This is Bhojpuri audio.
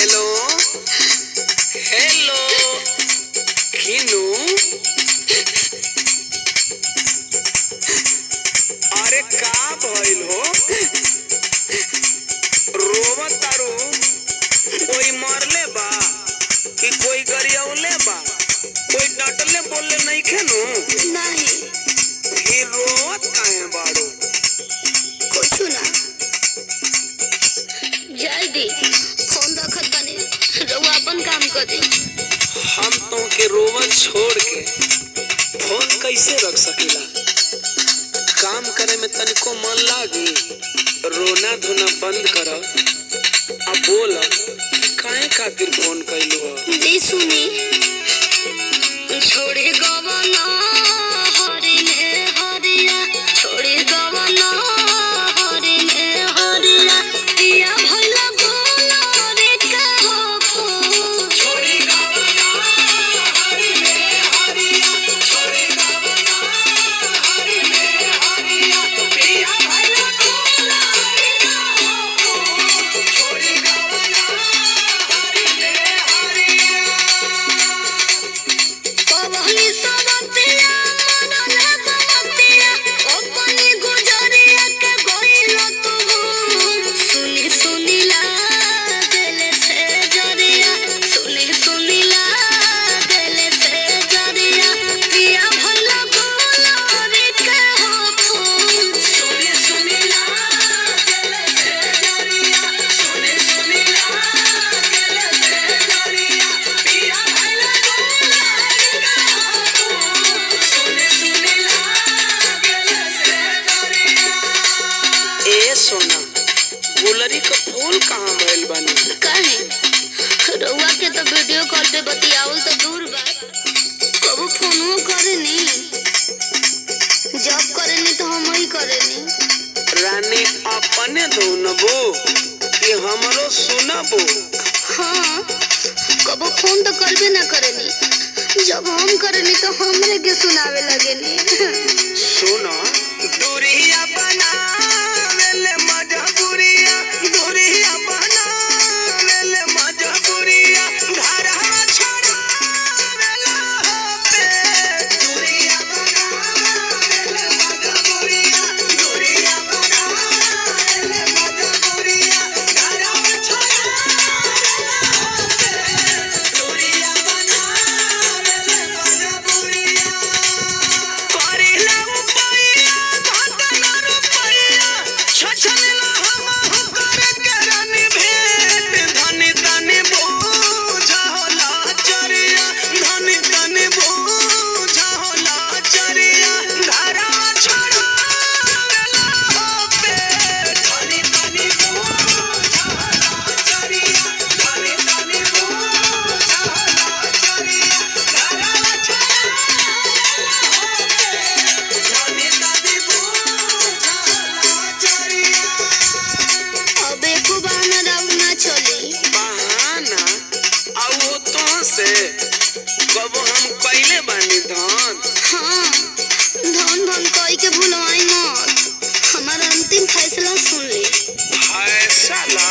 हेलो हेलो किनू अरे का भइल हो रोवत तारू कोई मरले बा कि कोई गरियावले बा कोई डटले बोलले नहीं खेनू नहीं फिर रोवत काहे बाड़ू कुछ ना जल्दी फोन रखत बने रउआ अपन काम कर दे। हम तो के रोवत छोड़ के फोन कैसे रख सकेला काम करे में तनिको मन लागी रोना धोना बंद कर अब बोल कि काहे खातिर फोन कैलू हो दी सुनी छोड़े गवना हरे में हरिया छोड़े गवना हरे में हरिया पिया भइला गोला रे का हो छोड़ी गवना हरि में हरिया छोड़ी गवना हरि में हरिया पिया भइला गोला रे का हो छोड़ी गवना हरि में हरिया कवली सबतिया मनले बमतिया अपनी गुजरिया के गइल तू सुनी सुनी लागल से जरिया सुनी सुनी लागल से जरिया पिया भइला गोला रे के हो फूल सुनी सुनी लागल से जरिया सुनी सुनी लागल से जरिया पिया भइला गोला रे का हो सुनी सुनी लागल से जरिया ए सोना गुलरी का फूल कहाँ भइल बानी काहे रउआ के तो वीडियो कॉल पे बतियावल तो दूर बा कबो फोनो करेनी जब करेनी तो हम ही करेनी रानी अपने धुनबो कि हमरो सुनबो हाँ कबो फोन तो करबे ना करेनी जब हम करेनी तो हमरे के सुनावे लगेनी सुनो दूरिया बनावेले मजबूरिया दूरिया बनावेले मजबूरिया घरवा छोड़ावेला हो पे दूरिया बनावेले मजबूरिया दूरिया बनावेले मजबूरिया घरवा छोड़ावेला हो पे दूरिया बनावेले मजबूरिया करिला रुपैया घटना रुपैया छछनेला हम करे करनी भेंट धनी तनी बोझा होला चरिया धनी तनी बोझा होला चरिया घरवा छोड़ावेला हो पे धनी तनी बोझा होला चरिया धनी तनी बोझा होला चरिया घरवा छोड़ावेला हो पे धनी तनी बोझा होला चरिया अब एको बहाना राउर ना चली बहाना आओ तो से कब हम कैले बानी धन हाँ धन धन कई के भूलवाई मत हमारा अंतिम फैसला सुन ले फैसला